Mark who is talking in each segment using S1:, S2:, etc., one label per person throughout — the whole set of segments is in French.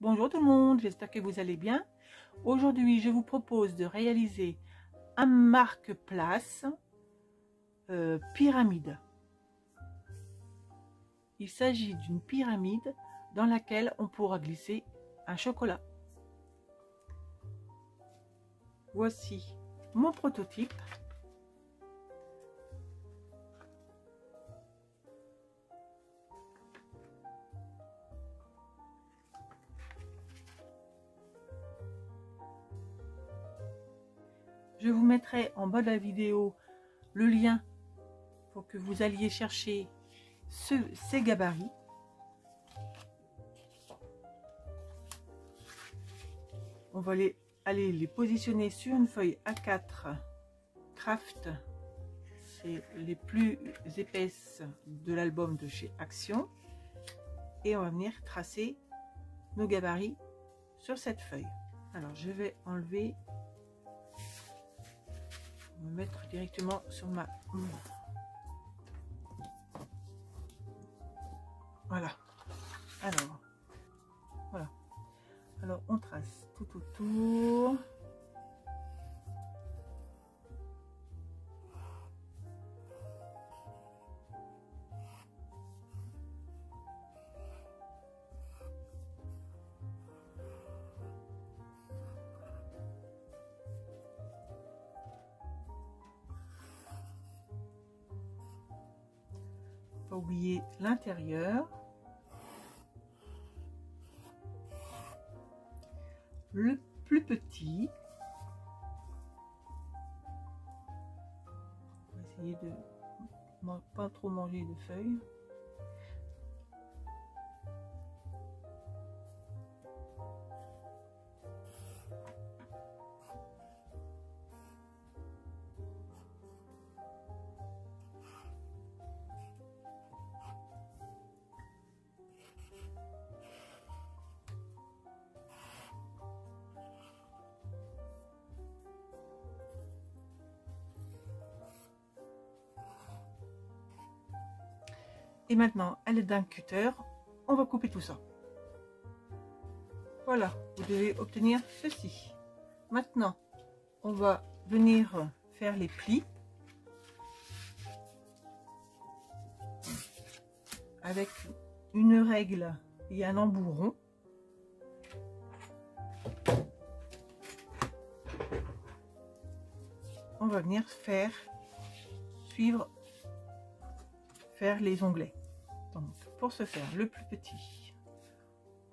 S1: Bonjour tout le monde, j'espère que vous allez bien. Aujourd'hui, je vous propose de réaliser un marque-place pyramide. Il s'agit d'une pyramide dans laquelle on pourra glisser un chocolat. Voici mon prototype. Je vous mettrai en bas de la vidéo le lien pour que vous alliez chercher ces gabarits. On va aller les positionner sur une feuille A4 Craft. C'est les plus épaisses de l'album de chez Action. Et on va venir tracer nos gabarits sur cette feuille. Alors je vais enlever, me mettre directement sur ma... Voilà. Alors on trace tout autour. Pas oublier l'intérieur. Le plus petit. On va essayer de pas trop manger de feuilles. Et maintenant, à l'aide d'un cutter, on va couper tout ça. Voilà, vous devez obtenir ceci. Maintenant, on va venir faire les plis avec une règle et un embout rond. On va venir faire les onglets. Donc, pour ce faire, le plus petit,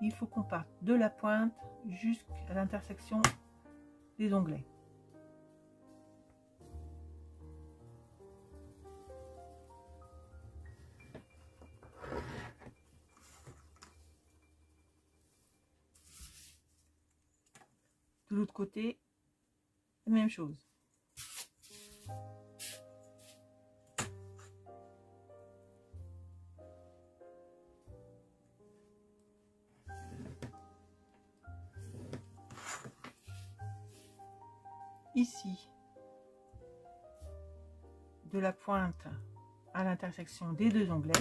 S1: il faut qu'on parte de la pointe jusqu'à l'intersection des onglets. De l'autre côté, la même chose. Ici, de la pointe à l'intersection des deux onglets,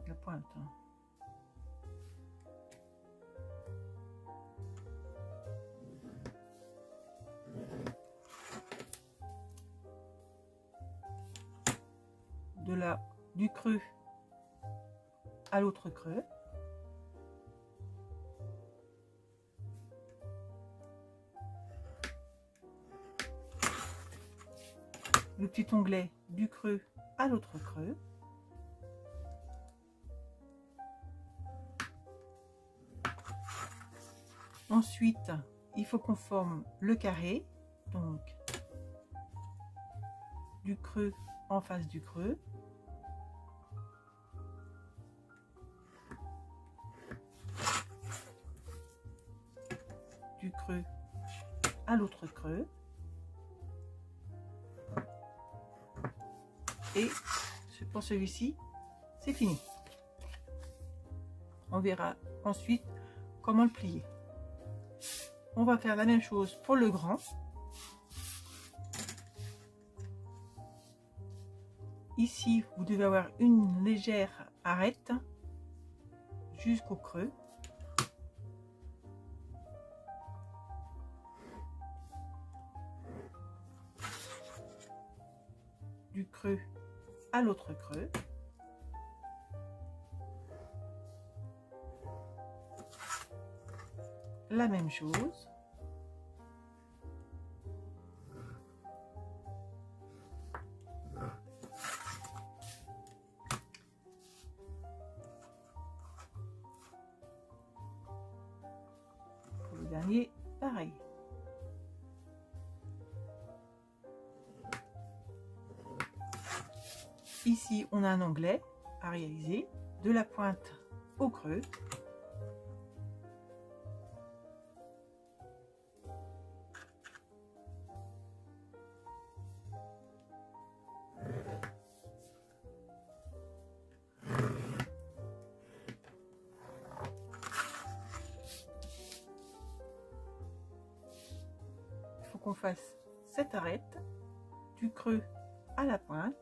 S1: la pointe, du creux à l'autre creux, le petit onglet du creux à l'autre creux, ensuite il faut qu'on forme le carré, donc du creux en face du creux, du creux à l'autre creux, et pour celui-ci c'est fini. On verra ensuite comment le plier. On va faire la même chose pour le grand. Ici, vous devez avoir une légère arête jusqu'au creux. Du creux à l'autre creux. La même chose. Pour le dernier, pareil. Ici, on a un onglet à réaliser, de la pointe au creux. Il faut qu'on fasse cette arête, du creux à la pointe.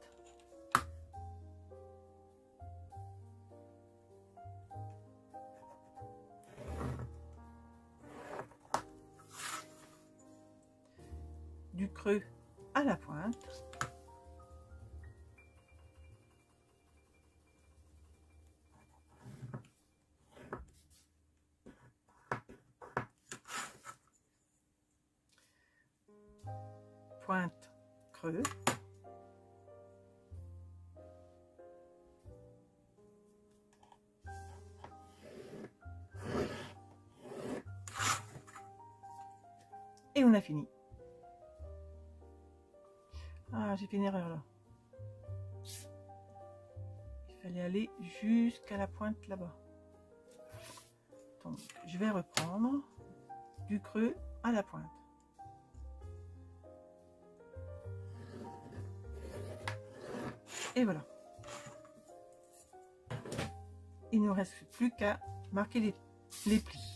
S1: Du creux à la pointe. Pointe, creux. Et on a fini. Ah, j'ai fait une erreur là. Il fallait aller jusqu'à la pointe là-bas. Donc, je vais reprendre du creux à la pointe. Et voilà. Il ne nous reste plus qu'à marquer les plis.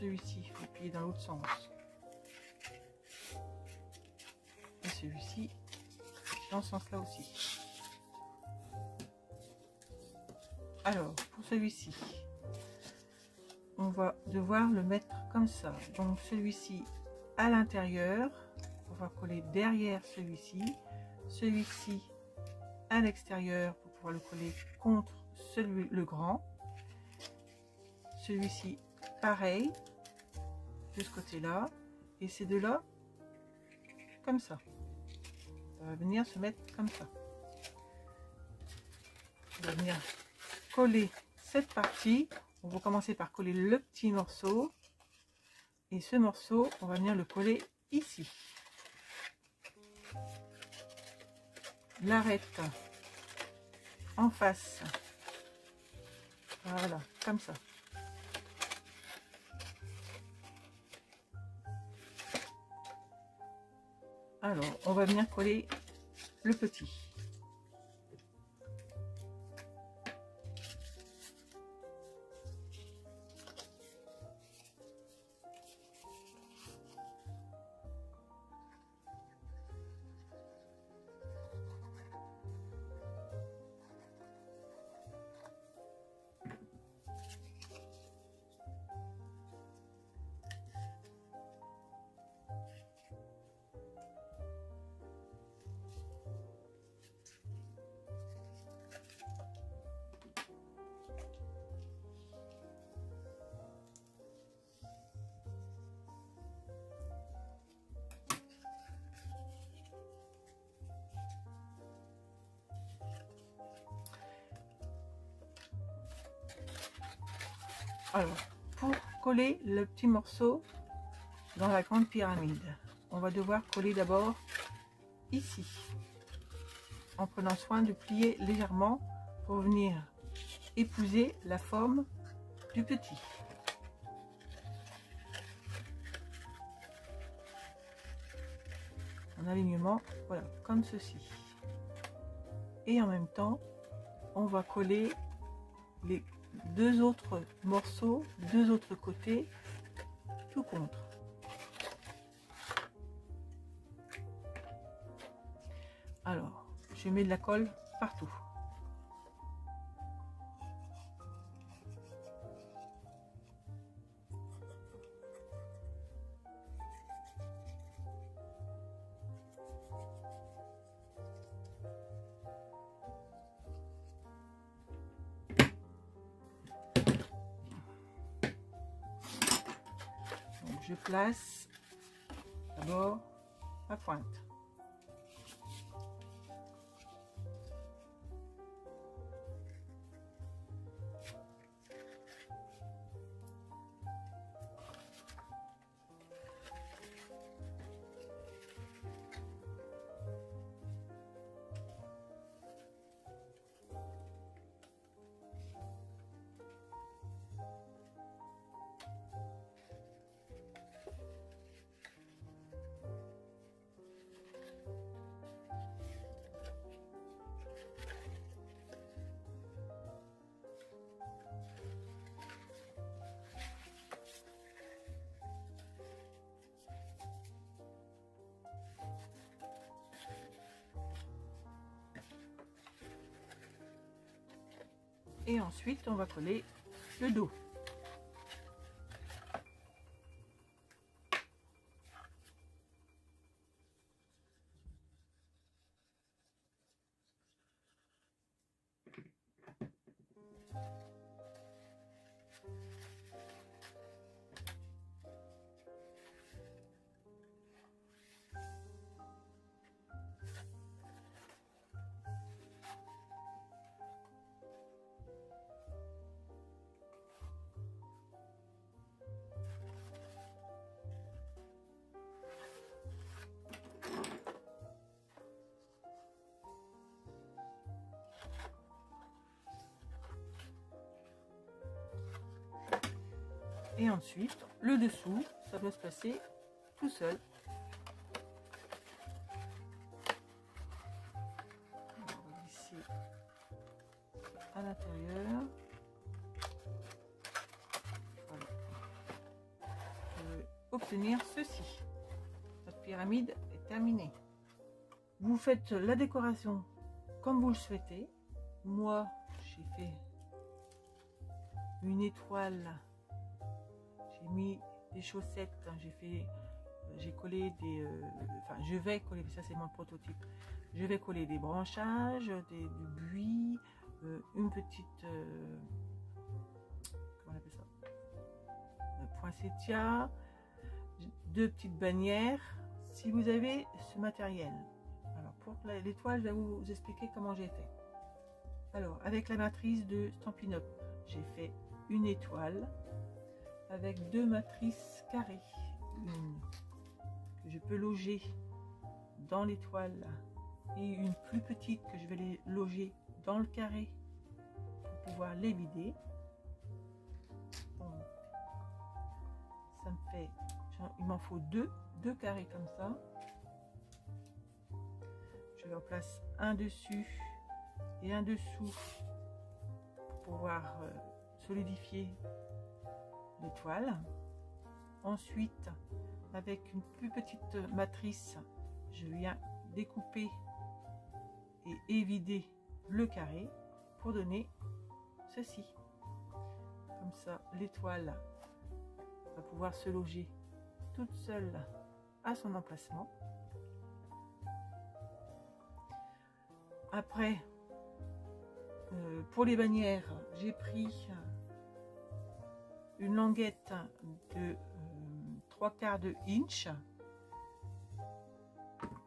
S1: Celui-ci, il faut plier dans l'autre sens. Et celui-ci, dans ce sens-là aussi. Alors, pour celui-ci, on va devoir le mettre comme ça. Donc, celui-ci à l'intérieur, on va coller derrière celui-ci. Celui-ci à l'extérieur pour pouvoir le coller contre le grand. Celui-ci, pareil, de ce côté-là. Et ces deux-là, comme ça. Ça va venir se mettre comme ça. On va venir coller cette partie. On va commencer par coller le petit morceau. Et ce morceau, on va venir le coller ici. l'arête en face. Voilà, comme ça. Alors, on va venir coller le petit. Alors, pour coller le petit morceau dans la grande pyramide, on va devoir coller d'abord ici, en prenant soin de plier légèrement pour venir épouser la forme du petit. En alignement, voilà, comme ceci. Et en même temps, on va coller les deux autres morceaux, deux autres côtés, tout contre. Alors, je mets de la colle partout. Je place d'abord ma pointe. Et ensuite, on va coller le dos. Et ensuite, le dessous, ça doit se passer tout seul. Ici, à l'intérieur. Voilà. Je vais obtenir ceci. Notre pyramide est terminée. Vous faites la décoration comme vous le souhaitez. Moi, j'ai fait une étoile. J'ai mis des chaussettes, j'ai collé des, enfin je vais coller, ça c'est mon prototype, je vais coller des branchages, du buis, une petite, comment on appelle ça, poinsettia, deux petites bannières, si vous avez ce matériel. Alors pour l'étoile, je vais vous expliquer comment j'ai fait. Alors avec la matrice de Stampin' Up, j'ai fait une étoile avec deux matrices carrées, une que je peux loger dans l'étoile et une plus petite que je vais les loger dans le carré pour pouvoir les vider. Bon, ça me fait, il m'en faut deux carrés comme ça. Je en place un dessus et un dessous pour pouvoir solidifier l'étoile. Ensuite, avec une plus petite matrice, je viens découper et évider le carré pour donner ceci. Comme ça, l'étoile va pouvoir se loger toute seule à son emplacement. Après, pour les bannières, j'ai pris une languette de 3/4 de inch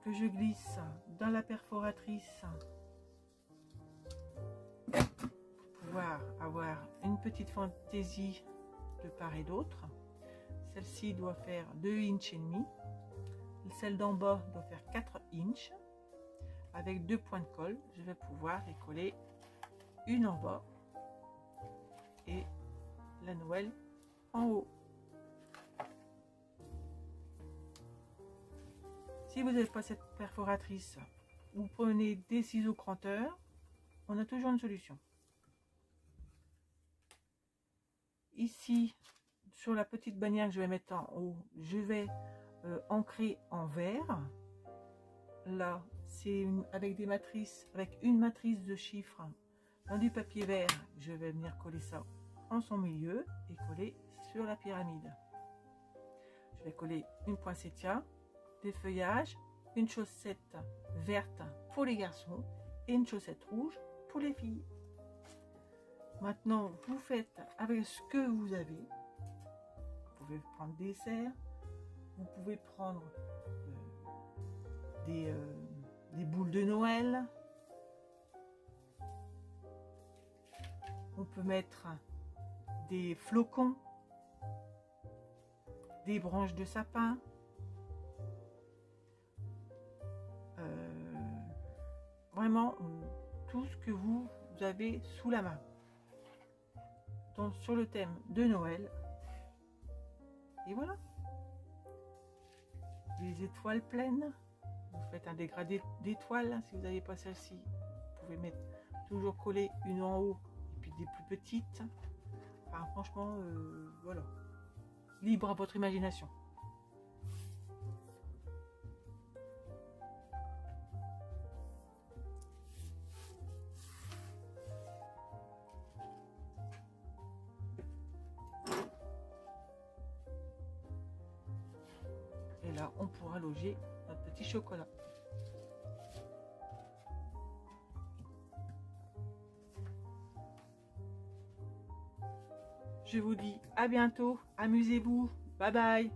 S1: que je glisse dans la perforatrice pour pouvoir avoir une petite fantaisie de part et d'autre. Celle-ci doit faire 2,5 inches. Celle d'en bas doit faire 4 inches. Avec 2 points de colle, je vais pouvoir les coller une en bas et la Noël en haut. Si vous n'avez pas cette perforatrice, vous prenez des ciseaux cranteurs, on a toujours une solution. Ici, sur la petite bannière que je vais mettre en haut, je vais ancrer en vert. Là, c'est avec des matrices, avec une matrice de chiffres dans du papier vert. Je vais venir coller ça en son milieu et coller sur la pyramide. Je vais coller une poinsettia, des feuillages, une chaussette verte pour les garçons et une chaussette rouge pour les filles. Maintenant, vous faites avec ce que vous avez. Vous pouvez prendre des serres, vous pouvez prendre des boules de Noël. On peut mettre des flocons, des branches de sapin. Vraiment tout ce que vous avez sous la main. Donc sur le thème de Noël. Et voilà. Les étoiles pleines. Vous faites un dégradé d'étoiles. Si vous n'avez pas celle-ci, vous pouvez mettre toujours coller une en haut et puis des plus petites. Enfin, franchement, voilà. Libre à votre imagination. Et là, on pourra loger notre petit chocolat. Je vous dis à bientôt, amusez-vous, bye bye.